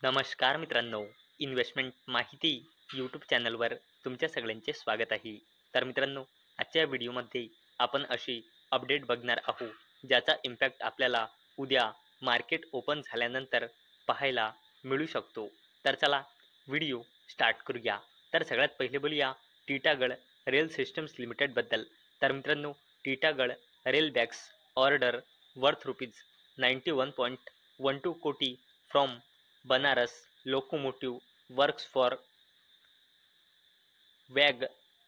नमस्कार मित्रांनो, इन्व्हेस्टमेंट माहिती यूट्यूब चॅनलवर तुमच्या सगळ्यांचे स्वागत आहे. तर मित्रांनो, आजच्या व्हिडिओमध्ये आपण अशी अपडेट बघणार आहोत, ज्याचा इम्पॅक्ट आपल्याला उद्या मार्केट ओपन झाल्यानंतर पाहायला मिळू शकतो. तर चला व्हिडिओ स्टार्ट करूया. तर सगळ्यात पहिले बोलूया टिटागड रेल सिस्टम्स लिमिटेडबद्दल. तर मित्रांनो, Titagarh rail bags order worth rupees 91.12 कोटी from Banaras locomotive works for वॅग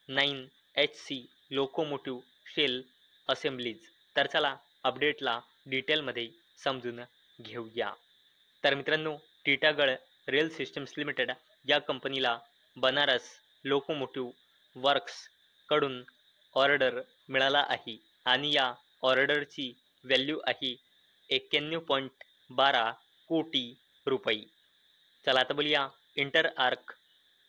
9 HC लोकोमोटिव्ह शेल असेंब्लीज. तर चला अपडेटला डिटेलमध्ये समजून घेऊया. तर मित्रांनो, टिटागड रेल सिस्टम्स लिमिटेड या कंपनीला बनारस लोकोमोटिव्ह वर्क्स कडून ऑर्डर मिळाला आहे आणि या ऑर्डरची व्हॅल्यू आहे 91.12 कोटी रुपये. चला आता बोलूया इंटर आर्क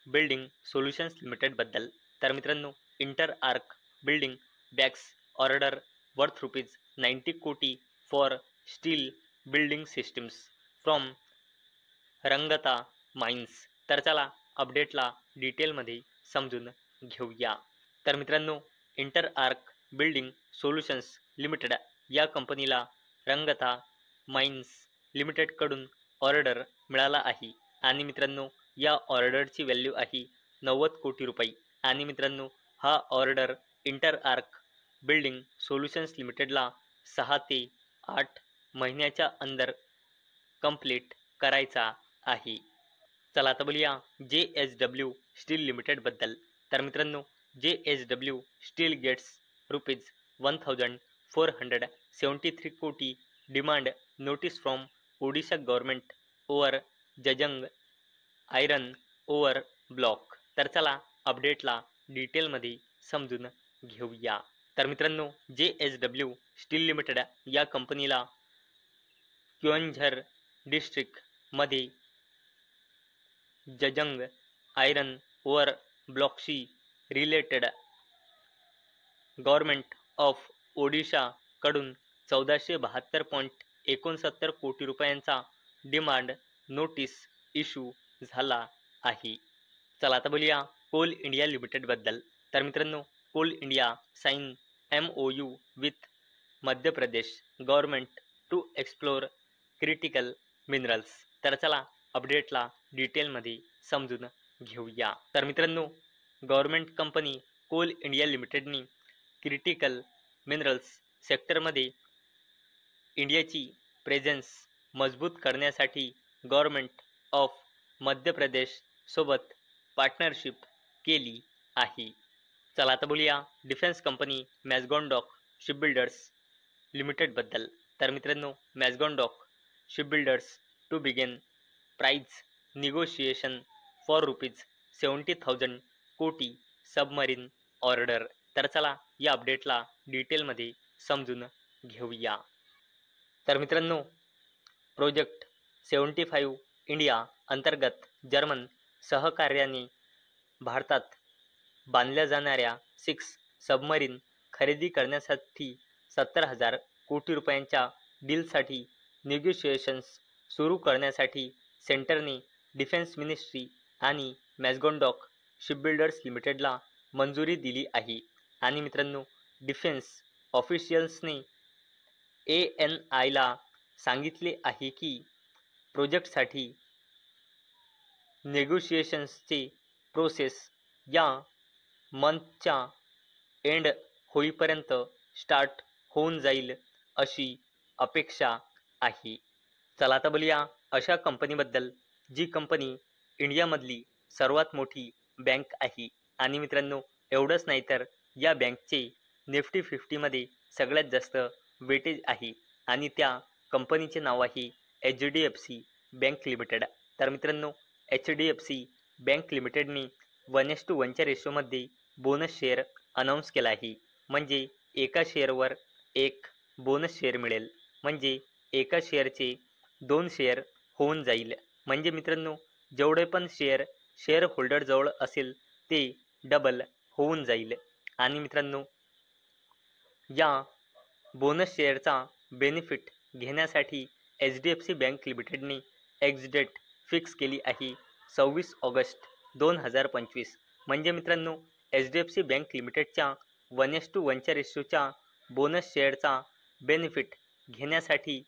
बिल्डिंग सोल्युशन्स लिमिटेडबद्दल. तर मित्रांनो, inter arc building bags order worth rupees 90 कोटी for steel building systems from रंगता माइन्स. तर चला अपडेटला डिटेलमध्ये समजून घेऊया. तर मित्रांनो, inter arc building solutions limited या कंपनीला रंगता माइन्स लिमिटेडकडून ऑर्डर मिळाला आहे आणि मित्रांनो, या ऑर्डरची व्हॅल्यू आहे 90 कोटी रुपये. आणि मित्रांनो, हा order inter arc building solutions लिमिटेडला 6 ते 8 महिन्याच्या अंदर कंप्लीट करायचा आहे. चला आता बोलूया JSW स्टील लिमिटेडबद्दल. तर मित्रांनो, JSW स्टील गेट्स रुपीज 1473 कोटी demand notice from Odisha government over Jajang iron ore block. तर चला अपडेटला डिटेलमध्ये समजून घेऊया. तर मित्रांनो, JSW स्टील लिमिटेड या कंपनीला क्योंझर डिस्ट्रिक्टमध्ये जजंग आयरन ओवर ब्लॉकशी रिलेटेड गव्हर्नमेंट ऑफ ओडिशा कडून 1472.69 कोटी रुपयांचा डिमांड नोटीस इश्यू झाला आहे. चला आता बोलूया कोल इंडिया लिमिटेडबद्दल. तर मित्रांनो, Coal India sign MOU with Madhya Pradesh government to explore critical minerals. तर चला अपडेटला डिटेलमध्ये समजून घेऊया. तर मित्रांनो, गव्हर्नमेंट कंपनी कोल इंडिया लिमिटेडनी क्रिटिकल मिनरल्स सेक्टरमध्ये इंडियाची प्रेझेन्स मजबूत करण्यासाठी गव्हर्नमेंट ऑफ मध्य प्रदेश सोबत पार्टनरशिप केली आहे. चला आता बोलूया डिफेन्स कंपनी मॅझगॉन-डॉक शिपबिल्डर्स लिमिटेडबद्दल. तर मित्रांनो, Mazagon Dock shipbuilders to begin price negotiation for rupees 70,000 कोटी सबमरीन ऑर्डर. तर चला या अपडेटला डिटेलमध्ये समजून घेऊया. तर मित्रांनो, प्रोजेक्ट 75 इंडिया अंतर्गत जर्मन सहकार्याने भारतात बांधल्या जाणाऱ्या 6 सबमरीन खरेदी करण्यासाठी 70,000 कोटी रुपयांच्या डीलसाठी निगोशिएशन्स सुरू करण्यासाठी सेंटरने डिफेन्स मिनिस्ट्री आणि मॅझगॉन-डॉक शिपबिल्डर्स लिमिटेडला मंजुरी दिली आहे. आणि मित्रांनो, डिफेन्स ऑफिशियल्सने ANIला सांगितले आहे की प्रोजेक्टसाठी नेगोशिएशन्सचे प्रोसेस या मंथच्या एंड होईपर्यंत स्टार्ट होऊन जाईल अशी अपेक्षा आहे. चला आता बोलूया अशा कंपनीबद्दल जी कंपनी इंडियामधली सर्वात मोठी बँक आहे. आणि मित्रांनो, एवढंच नाही तर या बँकचे निफ्टी 50मध्ये सगळ्यात जास्त वेटेज आहे आणि त्या कंपनीचे नाव आहे HDFC बँक लिमिटेड. तर मित्रांनो, HDFC बँक लिमिटेडनी 1:1च्या रेशोमध्ये बोनस शेअर अनाऊन्स केला आहे. म्हणजे एका शेअरवर एक बोनस शेअर मिळेल. म्हणजे एका शेअरचे 2 शेअर होऊन जाईल. म्हणजे मित्रांनो, जेवढे पण शेअर होल्डरजवळ असेल ते डबल होऊन जाईल. आणि मित्रांनो, या बोनस शेअरचा बेनिफिट घेण्यासाठी HDFC बँक लिमिटेडने एक्स डेट फिक्स केली आहे 26 ऑगस्ट 2025. म्हणजे मित्रांनो HDFC बँक लिमिटेडच्या 1:1च्या रेशोच्या बोनस शेअरचा बेनिफिट घेण्यासाठी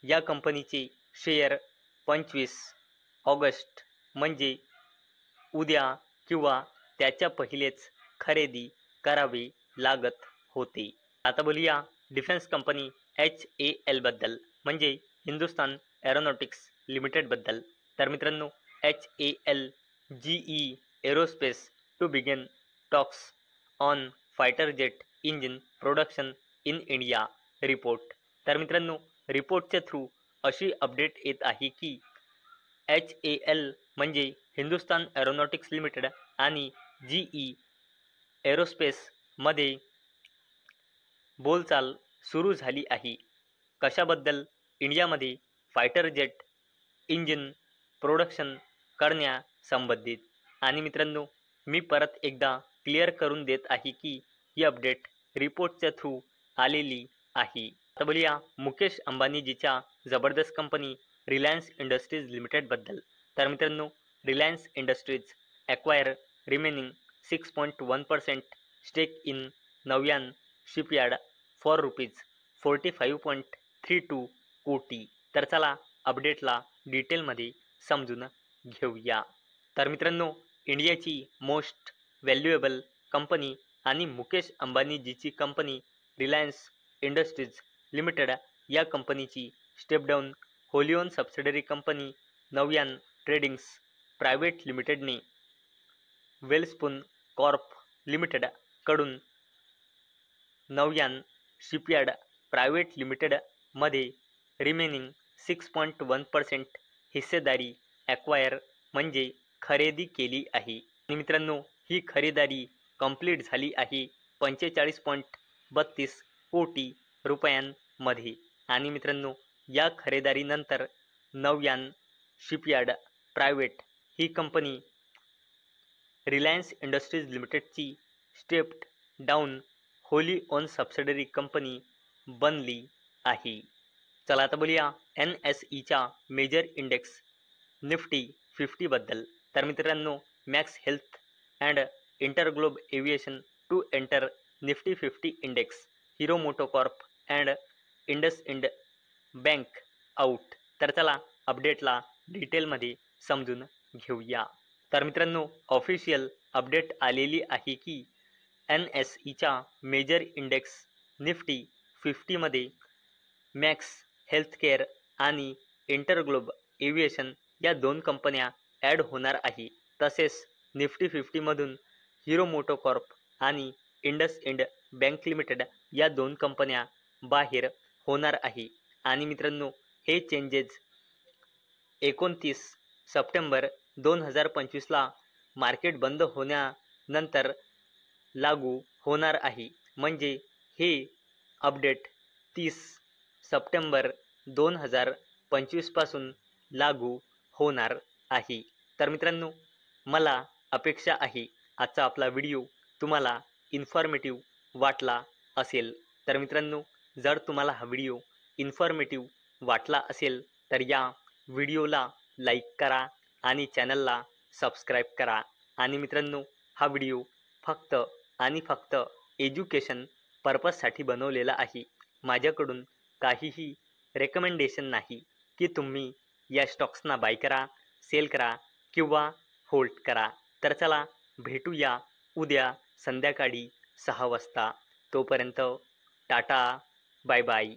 या कंपनीचे शेअर 25 ऑगस्ट म्हणजे उद्या किंवा त्याच्या पहिलेच खरेदी करावे लागत होते. आता बोलूया डिफेन्स कंपनी HAL बद्दल म्हणजे हिंदुस्तान एरोनॉटिक्स लिमिटेड बद्दल. तर मित्रांनो HAL GE aerospace to begin talks on fighter jet engine production in India report. तर मित्रांनो रिपोर्टच्या थ्रू अशी अपडेट येत आहे की HAL म्हणजे हिंदुस्तान एरोनॉटिक्स लिमिटेड आणि GE एरोस्पेसमध्ये बोलचाल सुरू झाली आहे. कशाबद्दल? इंडियामध्ये फायटर जेट इंजिन प्रोडक्शन करण्यासंबंधित. आणि मित्रांनो मी परत एकदा क्लिअर करून देत आहे की ही अपडेट रिपोर्टच्या थ्रू आलेली आहे. आता बोलूया मुकेश अंबानीजीच्या जबरदस्त कंपनी रिलायन्स इंडस्ट्रीज लिमिटेड बद्दल. तर मित्रांनो Reliance Industries acquire remaining 6.1% stake in Nauyaan shipyard for ₹45.32 कोटी. तर चला अपडेटला डिटेलमध्ये समजून घेऊया. तर मित्रांनो इंडियाची मोस्ट व्हॅल्युएबल कंपनी आणि मुकेश अंबानीजीची कंपनी रिलायन्स इंडस्ट्रीज लिमिटेड या कंपनीची step down wholly own subsidiary company Navyan tradings private लिमिटेडने वेलस्पून कॉर्प लिमिटेड कडून नव्यान शिपयार्ड प्रायव्हेट लिमिटेडमध्ये रिमेनिंग 6.1% हिस्सेदारी ॲक्वायर म्हणजे खरेदी केली आहे. आणि मित्रांनो ही खरेदी कंप्लीट झाली आहे 45.32 कोटी रुपयांमध्ये. आणि मित्रांनो या खरेदीनंतर नव्यान शिपयार्ड प्रायव्हेट ही कंपनी रिलायन्स इंडस्ट्रीज लिमिटेडची stepped down wholly own subsidiary company बनली आहे. चला आता बोलूया NSEच्या मेजर इंडेक्स निफ्टी 50 बद्दल. तर मित्रांनो Max Health and InterGlobe aviation to enter Nifty 50 index, Hero MotoCorp and IndusInd bank out. तर चला अपडेटला डिटेलमध्ये समजून घेऊया. तर मित्रांनो ऑफिशियल अपडेट आलेली आहे की NSEच्या मेजर इंडेक्स निफ्टी 50मध्ये मॅक्स हेल्थकेअर आणि इंटरग्लोब एव्हिएशन या दोन कंपन्या ॲड होणार आहे. तसेच निफ्टी 50मधून हिरो मोटोकॉर्प आणि इंडसइंड बँक लिमिटेड या दोन कंपन्या बाहेर होणार आहे. आणि मित्रांनो हे चेंजेस 29 सप्टेंबर 2025ला मार्केट बंद होण्यानंतर लागू होणार आहे. म्हणजे हे अपडेट 30 सप्टेंबर 2025 पासून लागू होणार आहे. तर मित्रांनो मला अपेक्षा आहे आजचा आपला व्हिडिओ तुम्हाला इन्फॉर्मेटिव्ह वाटला असेल. तर मित्रांनो जर तुम्हाला हा व्हिडिओ इन्फॉर्मेटिव्ह वाटला असेल तर या व्हिडिओला लाईक करा आणि चॅनलला सबस्क्राईब करा. आणि मित्रांनो हा व्हिडिओ फक्त आणि फक्त एज्युकेशन पर्पजसाठी बनवलेला आहे. माझ्याकडून काहीही रेकमेंडेशन नाही की तुम्ही या स्टॉक्सना बाय करा, सेल करा किंवा होल्ड करा. तर चला भेटूया उद्या संध्याकाळी 6 वाजता. तोपर्यंत टाटा, बाय बाय.